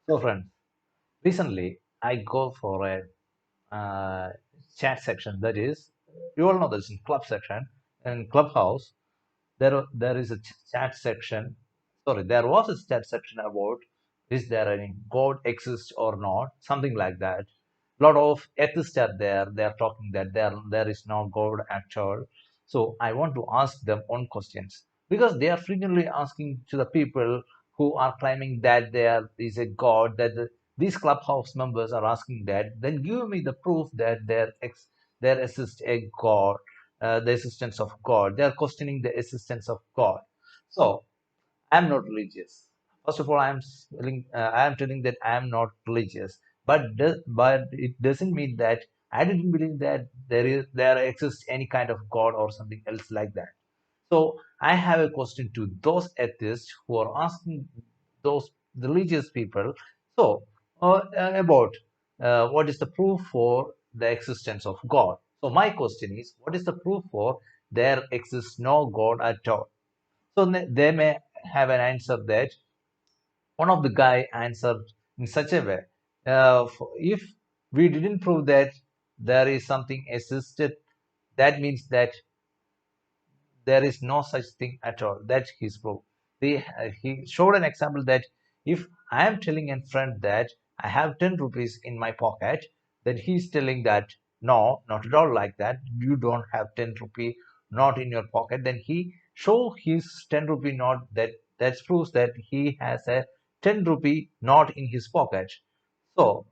So, friends, recently I go for a uh, chat section. That is, you all know this in club section. In Clubhouse, there is a chat section. Sorry, there was a chat section about is there any God exists or not, something like that. A lot of atheists are there. They are talking that there is no God at all. So I want to ask them one questions because they are frequently asking to the people who are claiming that there is a God, that these clubhouse members are asking that, then give me the proof that there exists a God, the existence of God. They are questioning the existence of God. So I'm not religious. First of all, I am telling that I am not religious, but it doesn't mean that I didn't believe that there exists any kind of God or something else like that. So I have a question to those atheists who are asking those religious people. So about what is the proof for the existence of God? So my question is, what is the proof for there exists no God at all? So they may have an answer that one of the guy answered in such a way. If we didn't prove that there is something existed, that means that there is no such thing at all. That's his proof. He showed an example that if I am telling a friend that I have 10 rupees in my pocket, then he's telling that no, not at all like that. You don't have 10 rupee not in your pocket. Then he show his 10 rupee note that proves that he has a 10 rupee not in his pocket. So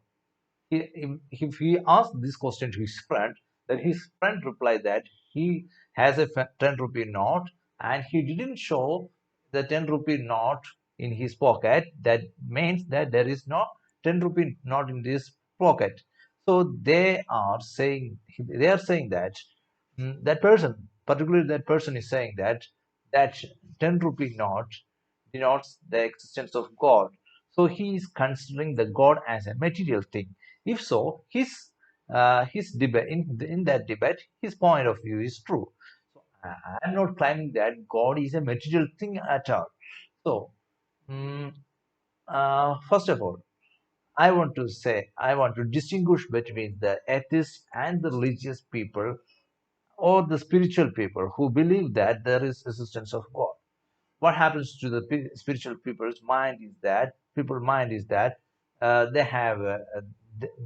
if he asked this question to his friend, then his friend replied that he has a 10 rupee note and he didn't show the 10 rupee note in his pocket. That means that there is no 10 rupee note in this pocket. So they are saying that that person, particularly that person, is saying that that 10 rupee note denotes the existence of God. So he is considering the God as a material thing. If so, his debate in that debate, his point of view is true. So I am not claiming that God is a material thing at all. So mm, first of all, I want to distinguish between the atheist and the religious people or the spiritual people who believe that there is existence of God. What happens to the spiritual people's mind is that they have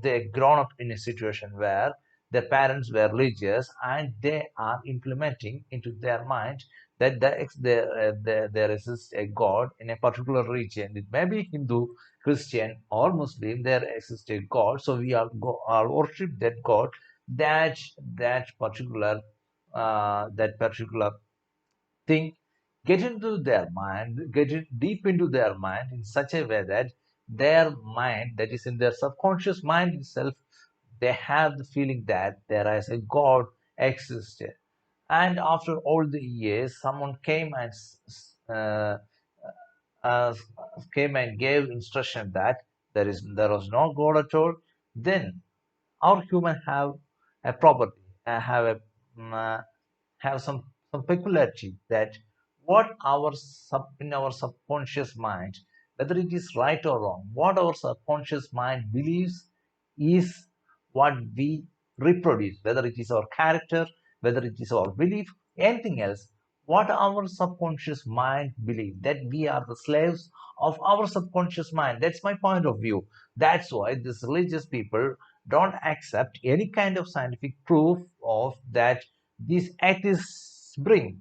they grown up in a situation where their parents were religious and they are implementing into their mind that there exists a god in a particular region. It may be Hindu, Christian, or Muslim. There exists a god, so we are worship that god, that that particular that particular thing get into their mind, get it deep into their mind in such a way that their mind, that is in their subconscious mind itself, they have the feeling that there is a God existed. And after all the years, someone uh, uh, came and gave instruction that there was no God at all. Then our human have a property, have a have some peculiarity that what in our subconscious mind, whether it is right or wrong, what our subconscious mind believes is what we reproduce, whether it is our character, whether it is our belief, anything else. What our subconscious mind believe, that we are the slaves of our subconscious mind. That's my point of view. That's why these religious people don't accept any kind of scientific proof of that these atheists bring.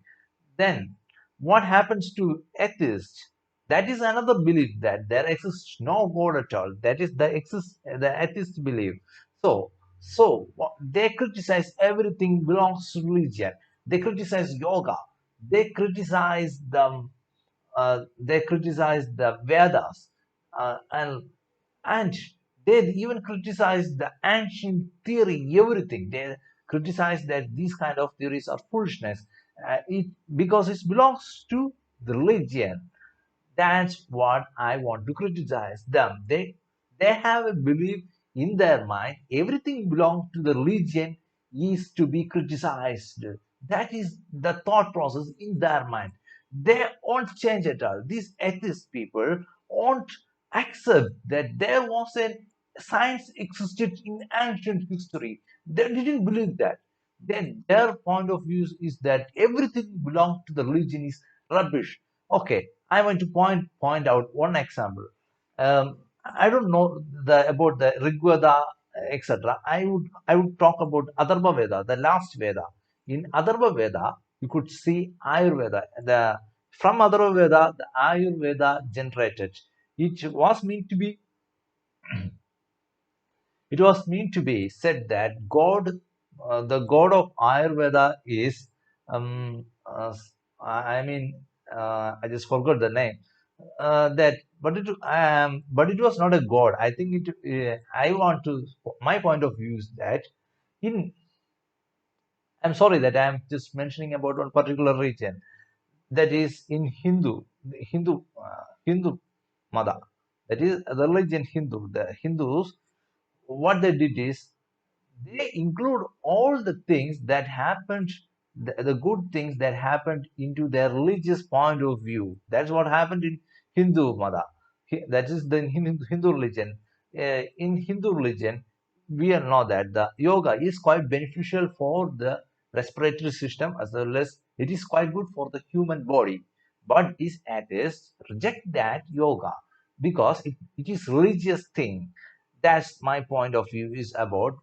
Then what happens to atheists? That is another belief that there exists no God at all. That is the atheist belief. They criticize everything belongs to religion. They criticize yoga. They criticize the Vedas, and they even criticize the ancient theory, everything. They criticize that these kind of theories are foolishness. It because it belongs to the religion. That's what I want to criticize them. They have a belief in their mind. Everything belongs to the religion is to be criticized. That is the thought process in their mind. They won't change at all. These atheist people won't accept that there was a science existed in ancient history. They didn't believe that. Then their point of view is that everything belongs to the religion is rubbish. Okay, I want to point out one example. I don't know about the Rig Veda, etc. I would talk about Atharva Veda, the last Veda. In Atharva Veda, you could see Ayurveda. The from Atharva Veda, the Ayurveda generated. It was meant to be it was meant to be said that the God of Ayurveda is, I mean, I just forgot the name. But it was not a God. I think it. I want to. My point of view is that in. I'm sorry that I'm just mentioning about one particular region, that is in Hindu Mada. That is the religion Hindu. The Hindus, what they did is they include all the things that happened, the good things that happened into their religious point of view. That's what happened in Hindu Mada. That is the Hindu religion. In Hindu religion, we all know that the yoga is quite beneficial for the respiratory system, as well as it is quite good for the human body. But these atheists reject that yoga because it is religious thing. That's my point of view is about.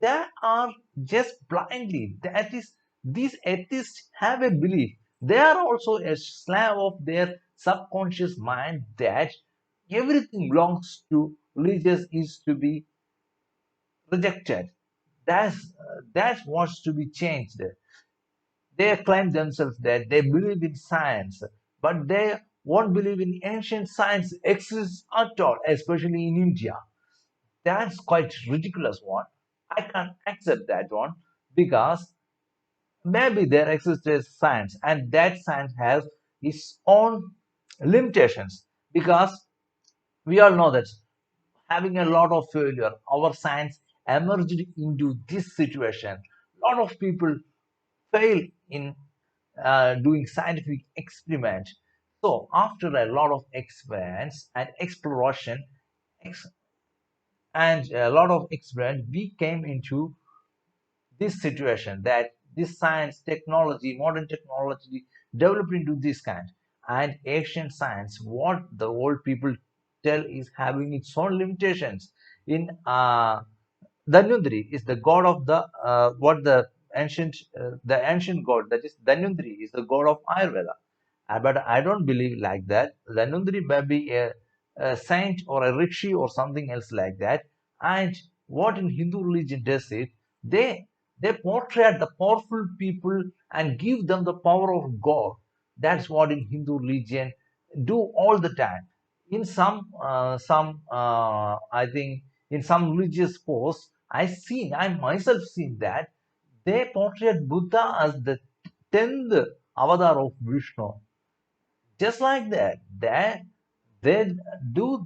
They are just blindly, that is, these atheists have a belief. They are also a slave of their subconscious mind that everything belongs to religious is to be rejected. That's what's to be changed. They claim themselves that they believe in science, but they won't believe in ancient science exists at all, especially in India. That's quite ridiculous one. I can't accept that one because maybe there exists a science and that science has its own limitations, because we all know that having a lot of failure, our science emerged into this situation. A lot of people fail in doing scientific experiment. So after a lot of experiments and exploration ex- and a lot of experiment, we came into this situation that this science, technology, modern technology developed into this kind. And ancient science, what the old people tell is having its own limitations. In Dhanvantari is the god of the what the ancient god, that is Dhanvantari is the god of Ayurveda. But I don't believe like that. Dhanvantari may be a saint or a rishi or something else like that. And what in Hindu religion does it, they they portray the powerful people and give them the power of God. That's what in Hindu religion do all the time. In some I think in some religious posts, I myself seen that they portrayed Buddha as the 10th avatar of Vishnu. Just like that, they they do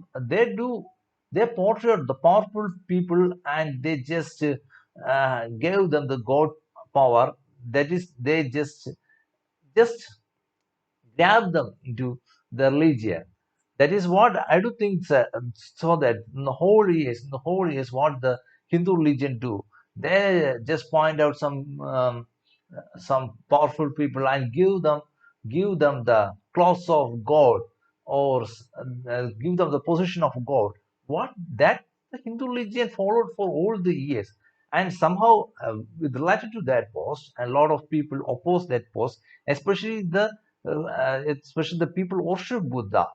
they portrayed the powerful people and they just gave them the god power. That is, they just grab them into the religion. That is what I do think. So that in the whole years, what the Hindu religion do, they just point out some powerful people and give them the clothes of God, or give them the position of God. What that the Hindu religion followed for all the years, and somehow with related to that post, a lot of people oppose that post, especially the people worship Buddha.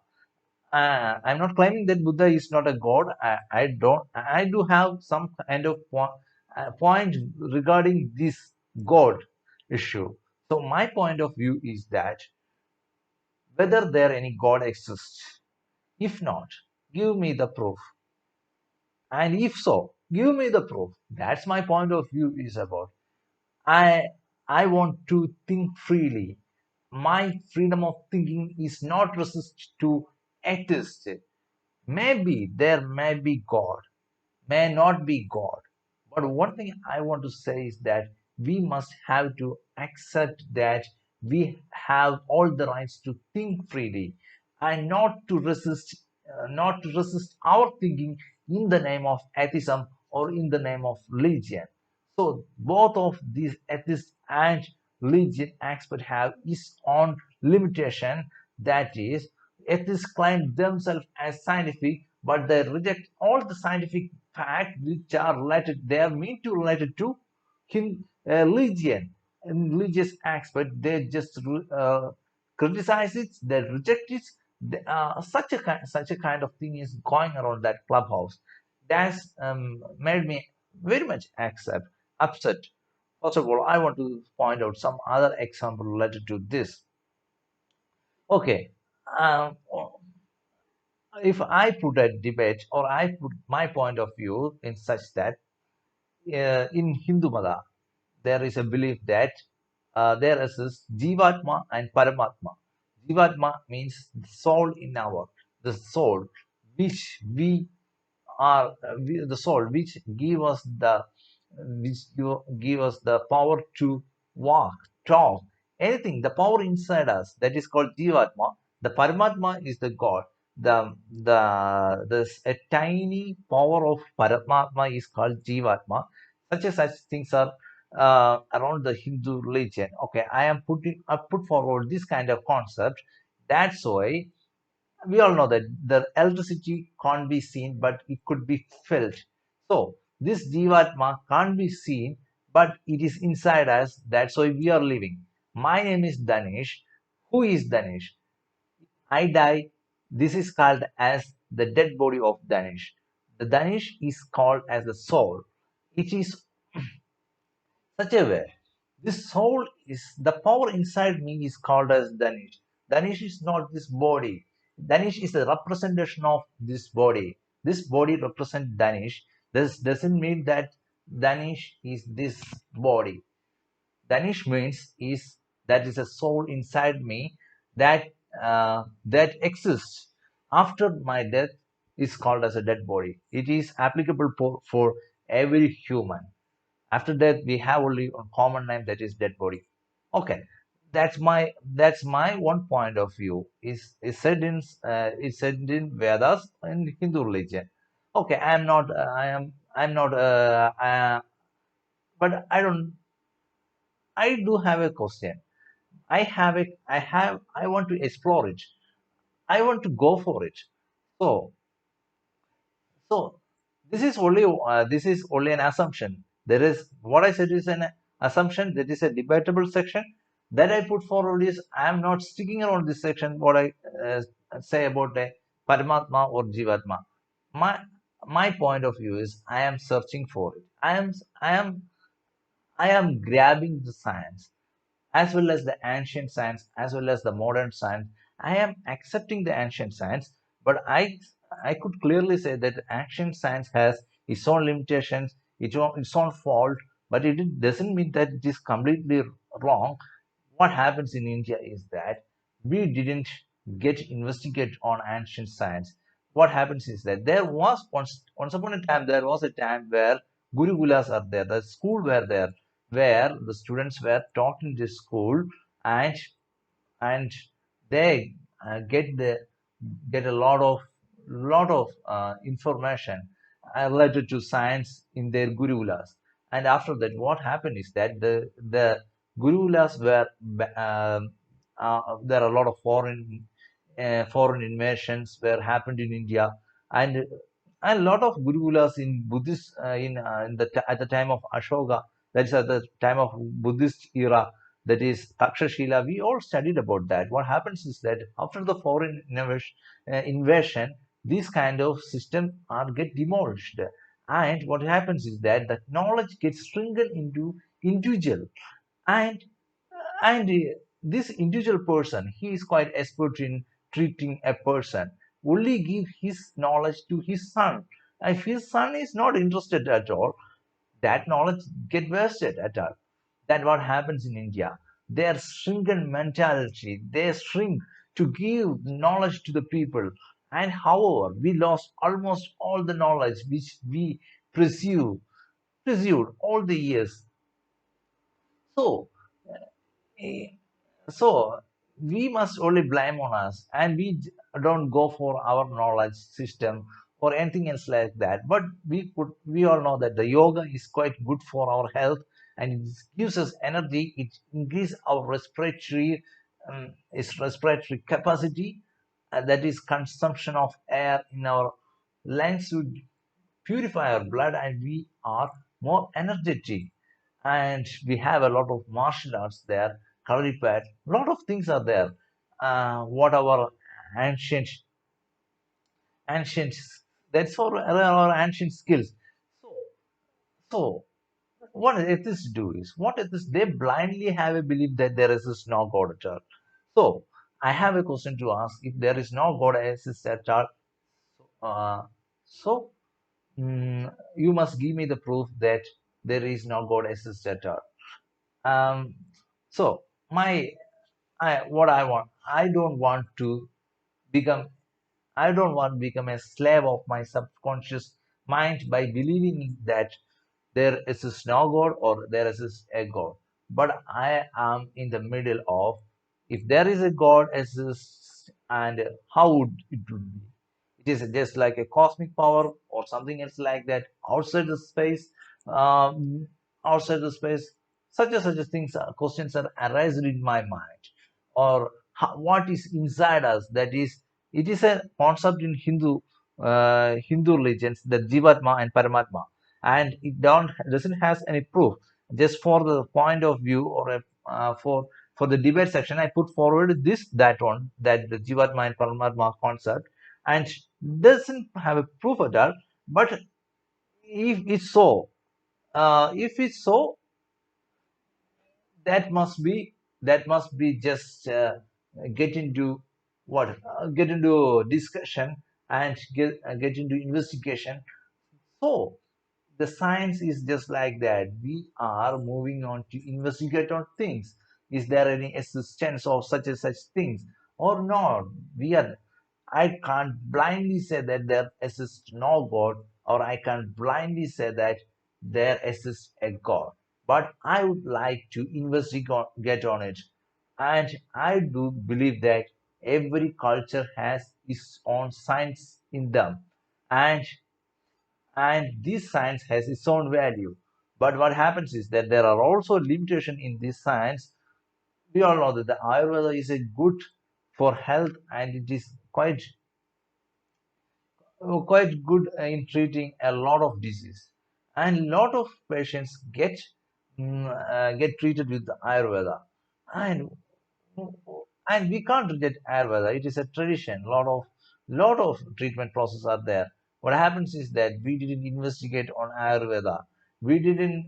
I'm not claiming that Buddha is not a god. I don't. I do have some kind of point regarding this god issue. So my point of view is that whether there any god exists, if not, give me the proof, and if so, give me the proof. That's my point of view is about. I I want to think freely. My freedom of thinking is not resist to atheist. Maybe there may be God, may not be God. But one thing I want to say is that we must have to accept that we have all the rights to think freely and not to resist not to resist our thinking in the name of atheism or in the name of religion. So both of these atheist and religion aspect have its own limitation. That is, atheists claim themselves as scientific, but they reject all the scientific facts which are related. They are meant to related to religion and religious aspect. They just criticize it. They reject it. Such a kind of thing is going around that clubhouse. That's made me very much accept upset. First of all, I want to point out some other example related to this. Okay, um, if I put a debate or I put my point of view in such that in Hindu Mata there is a belief that there is this Jivatma and Paramatma. Jivatma means the soul in our, the soul which we are, the soul which give us the, give us the power to walk, talk, anything, the power inside us, that is called Jivatma. The Paramatma is the God. The a tiny power of Paramatma is called Jivatma. Such things are around the Hindu religion. Okay, I put forward this kind of concept. That's why we all know that the electricity can't be seen, but it could be felt. So this Jivatma can't be seen, but it is inside us. That's why we are living. My name is Danish. Who is Danish? I die. This is called as the dead body of Danish. The Danish is called as the soul. It is such a way. This soul is the power inside me is called as Danish. Danish is not this body. Danish is a representation of this body. This body represents Danish. This doesn't mean that Danish is this body. Danish means is that is a soul inside me that that exists after my death is called as a dead body. It is applicable for every human. After that, we have only a common name, that is dead body. Okay, that's my one point of view. Is said in Vedas in Hindu religion. Okay, I'm not but I do have a question. I want to explore it. I want to go for it. So So this is only an assumption. There is what I said is an assumption. That is a debatable section that I put forward. Is I am not sticking around this section. What I uh, say about a Paramatma or Jivatma. My my point of view is I am searching for it. I am grabbing the science as well as the ancient science as well as the modern science. I am accepting the ancient science, but I could clearly say that ancient science has its own limitations, its own fault, but it doesn't mean that it is completely wrong. What happens in India is that we didn't get investigate on ancient science. What happens is that there was once upon a time there was a time where gurukulas are there, the school were there, where the students were taught in this school, and and they get a lot of information related to science in their gurukulas. And after that, what happened is that the gurukulas were there are a lot of foreign invasions were happened in India, and a lot of gurukulas in Buddhist at the time of Ashoka, that is at the time of Buddhist era, that is Takshashila. We all studied about that. What happens is that after the foreign invasion, these kind of systems are get demolished, and what happens is that the knowledge gets shrunken into individual, and and this individual person, he is quite expert in treating a person, only give his knowledge to his son. If his son is not interested at all, that knowledge get wasted at all. That what happens in India. Their shrunken mentality, they shrink to give knowledge to the people. And however, we lost almost all the knowledge which we pursue pursued all the years. So, eh, so we must only blame on us, and don't go for our knowledge system or anything else like that. But we all know that the yoga is quite good for our health, and it gives us energy. It increases our respiratory capacity, that is consumption of air in our lungs would purify our blood, and we are more energetic. And we have a lot of martial arts there, Kalaripat, a lot of things are there. What our ancient ancient that's for our ancient skills. So so what atheists do is, what atheists, they blindly have a belief that there is no God at all. So I have a question to ask: if there is no God exists at all, uh, so you must give me the proof that there is no God exists at all. Um, so my what I want, become I don't want to become a slave of my subconscious mind by believing that there is no God or there is a God. But I am in the middle of, if there is a God exists, and how would it would be? It is just like a cosmic power or something else like that outside the space, um, outside the space. Such a things, questions are arising in my mind, or what is inside us. That is, it is a concept in Hindu religions, the Jivatma and Paramatma, and it don't doesn't has any proof. Just for the point of view, or for the debate section, I put forward this that one, that the Jivatma and Paramatma concept, and doesn't have a proof at all. But if it's so, if it's so, that must be just get into get into discussion, and get into investigation. So the science is just like that. We are moving on to investigate on things. Is there any existence of such and such things or not? We are. I can't blindly say that there exists no God, or I can't blindly say that there exists a God. But I would like to investigate on it. And I do believe that every culture has its own science in them. And this science has its own value. But what happens is that there are also limitations in this science. We all know that the Ayurveda is a good for health, and it is quite good in treating a lot of disease, and a lot of patients get treated with the Ayurveda, and we can't reject Ayurveda. It is a tradition. Lot of treatment processes are there. What happens is that we didn't investigate on Ayurveda. We didn't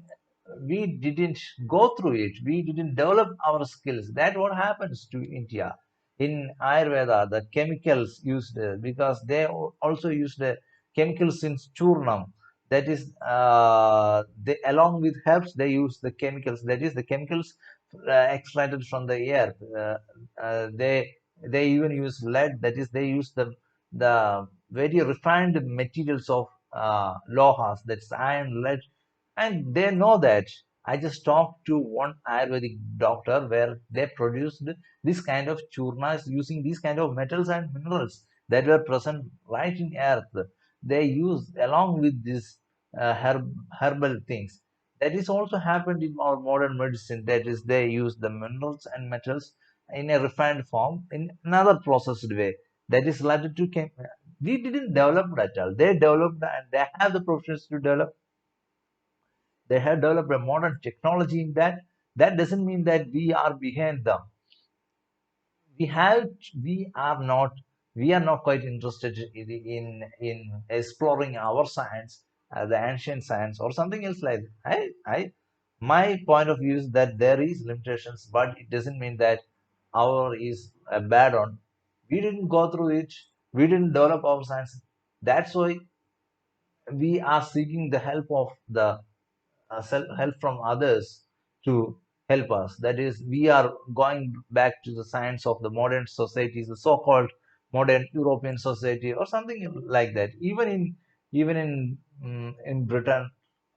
go through it. We didn't develop our skills. That what happens to India. In Ayurveda, the chemicals used, because they also use the chemicals in churnam. That is, they along with herbs they use the chemicals. That is the chemicals extracted from the earth. They even use lead. That is, they use the very refined materials of lohas. That's iron, lead, and they know that. I just talked to one Ayurvedic doctor where they produced this kind of churnas using these kind of metals and minerals that were present right in earth. They use along with these herbal things. That is also happened in our modern medicine. That is, they use the minerals and metals in a refined form in another processed way. That is related to we didn't develop that all. They developed, and they have the professions to develop. They have developed a modern technology in that. That doesn't mean that we are behind them. We have we are not quite interested in exploring our science, the ancient science or something else like that. My point of view is that there is limitations, but it doesn't mean that our is a bad one. We didn't go through it. We didn't develop our science. That's why we are seeking the help of the help from others to help us. That is, we are going back to the science of the modern societies, the so-called modern European society, or something like that. Even in Britain,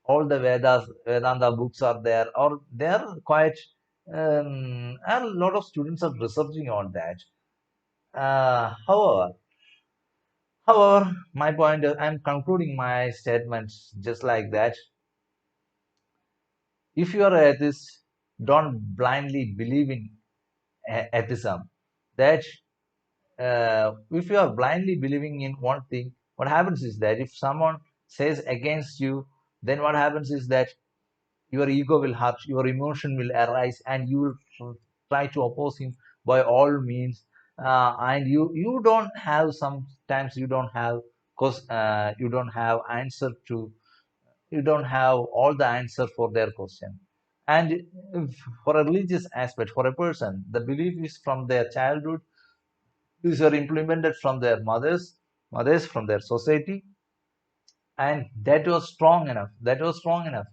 all the Vedanta books are there, or they are quite. And a lot of students are researching on that. However, my point is, I'm concluding my statements just like that. If you are an atheist, don't blindly believe in atheism. That if you are blindly believing in one thing, what happens is that if someone says against you, then what happens is that your ego will hurt, your emotion will arise, and you will try to oppose him by all means. And you don't have, sometimes you don't have, because you don't have answer to, you don't have all the answer for their question. And if, for a religious aspect, for a person, the belief is from their childhood. These are implemented from their mothers, from their society, and that was strong enough. That was strong enough.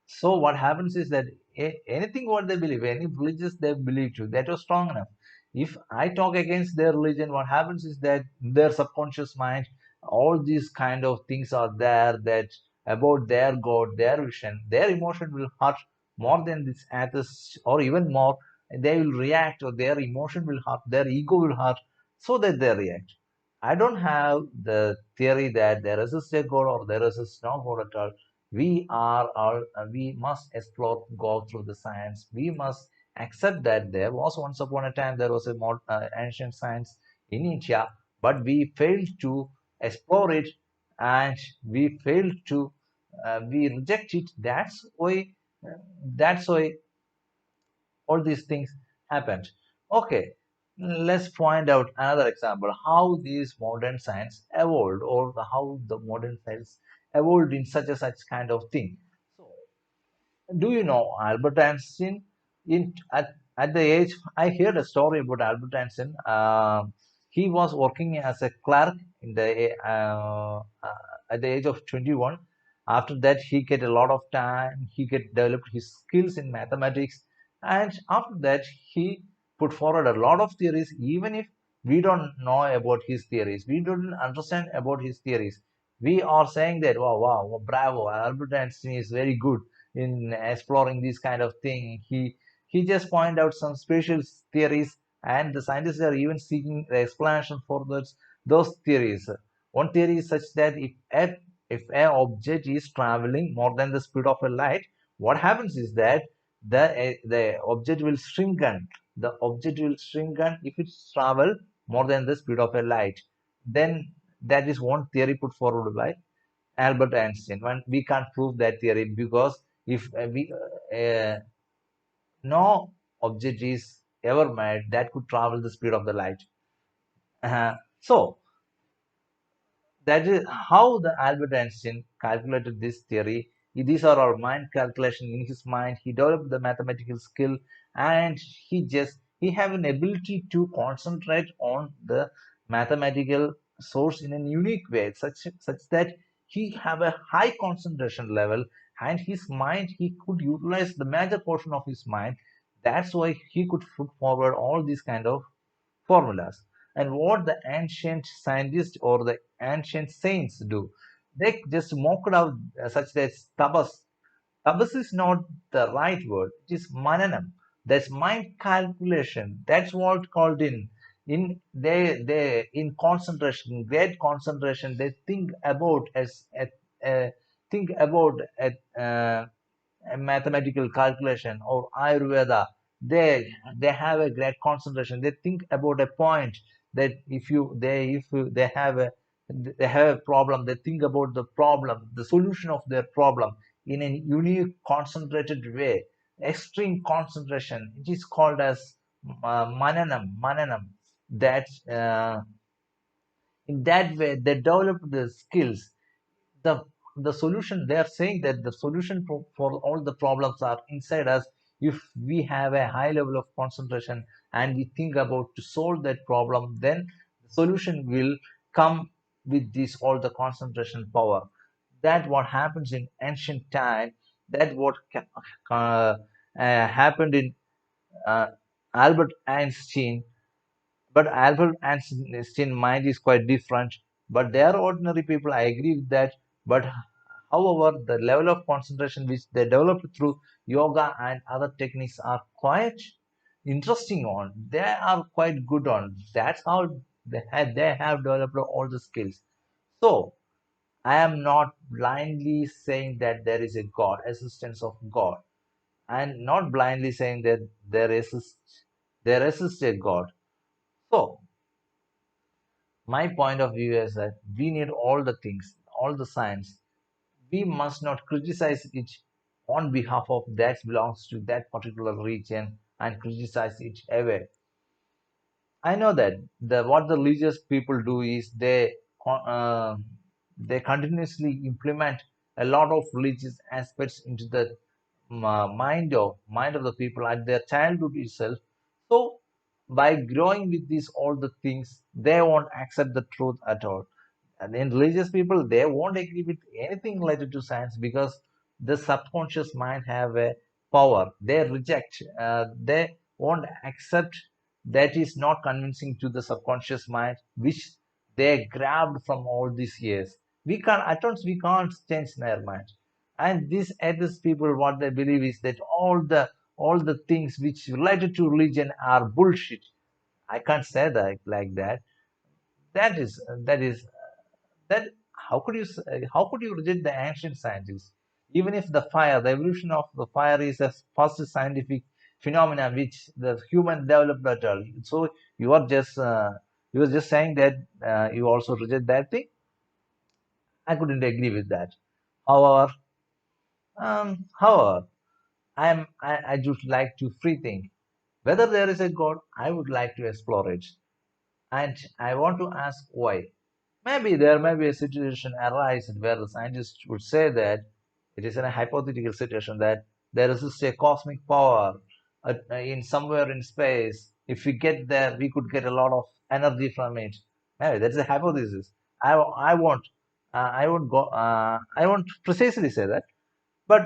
So what happens is that anything what they believe, any religious they believe to, that was strong enough. If I talk against their religion, what happens is that their subconscious mind, all these kind of things are there, that about their God, their vision, their emotion will hurt more than this atheist, or even more. They will react, or their emotion will hurt, their ego will hurt, so that they react. I don't have the theory that there is a God or there is no God at all. We must explore, go through the science. We must accept that there was once upon a time there was a more ancient science in India, but we failed to explore it, and we reject it. That's why all these things happened. Okay, let's find out another example how these modern science evolved, or how the modern science evolved in such kind of thing. So, do you know Albert Einstein? At the age, I heard a story about Albert Einstein. He was working as a clerk in at the age of 21. After that, he get a lot of time. He get developed his skills in mathematics, and after that, he put forward a lot of theories. Even if we don't know about his theories, we don't understand about his theories, we are saying that wow, wow, bravo, Albert Einstein is very good in exploring this kind of thing. He just pointed out some special theories, and the scientists are even seeking the explanation for those theories. One theory is such that if an object is traveling more than the speed of a light, what happens is that the object will shrunken. The object will shrunken if it travel more than the speed of a light. Then that is one theory put forward by Albert Einstein. And we can't prove that theory because if no object is ever made that could travel the speed of the light. So that is how the Albert Einstein calculated this theory. These are our mind calculation in his mind. He developed the mathematical skill, and he have an ability to concentrate on the mathematical source in a unique way, such that he have a high concentration level, and his mind, he could utilize the major portion of his mind. That's why he could put forward all these kind of formulas. And what the ancient scientists or the ancient saints do, they just mock it out, such as tapas. Tapas is not the right word, it is mananam. That's mind calculation. That's what called in in concentration, great concentration. They think about uh, think about a mathematical calculation or Ayurveda. They have a great concentration. They think about a point that if they have a problem, they think about the problem, the solution of their problem in a unique concentrated way, extreme concentration. It is called as mananam. That in that way they develop the skills. The the solution, they are saying that the solution for all the problems are inside us. If we have a high level of concentration and we think about to solve that problem, then the solution will come with this all the concentration power. That what happens in ancient time. That what happened in uh, Albert Einstein. But Albert Einstein mind is quite different. But they are ordinary people, I agree with that. But However, the level of concentration which they developed through yoga and other techniques are quite interesting on. They are quite good on. That's how they have developed all the skills. So I am not blindly saying that there is a God, existence of God, and not blindly saying that there exists a God. So my point of view is that we need all the things, all the science. We must not criticize it on behalf of that belongs to that particular region and criticize it away. I know that what the religious people do is they continuously implement a lot of religious aspects into the mind of the people at their childhood itself. So by growing with these all the things, they won't accept the truth at all. And in religious people, they won't agree with anything related to science because the subconscious mind have a power. They reject. They won't accept that is not convincing to the subconscious mind, which they grabbed from all these years. We can't. At times we can't change their mind. And these atheist people, what they believe is that all the things which related to religion are bullshit. I can't say that like that. That how could you reject the ancient scientists? Even if the evolution of the fire is the first scientific phenomena which the human developed at all. So you are just you were just saying that you also reject that thing. I couldn't agree with that. However, however, I just like to free think. Whether there is a God, I would like to explore it. And I want to ask why. Maybe there may be a situation arise where the scientists would say that it is in a hypothetical situation that there exists a cosmic power in somewhere in space. If we get there, we could get a lot of energy from it. Maybe that's a hypothesis. I won't precisely say that, but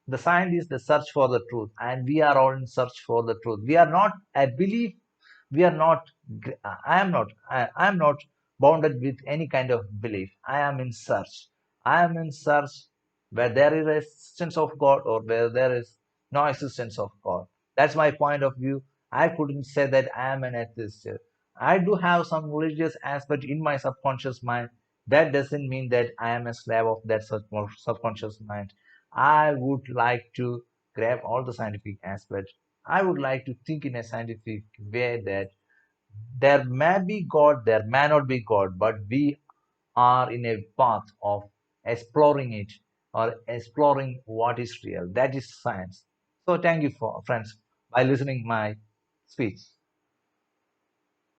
the scientists they search for the truth, and we are all in search for the truth. We are not, I believe, we are not. I am not bounded with any kind of belief. I am in search. I am in search where there is existence of God or where there is no existence of God. That's my point of view. I couldn't say that I am an atheist. I do have some religious aspect in my subconscious mind. That doesn't mean that I am a slave of that subconscious mind. I would like to grab all the scientific aspects. I would like to think in a scientific way that there may be God, there may not be God, but we are in a path of exploring it or exploring what is real. That is science. So thank you for friends by listening my speech.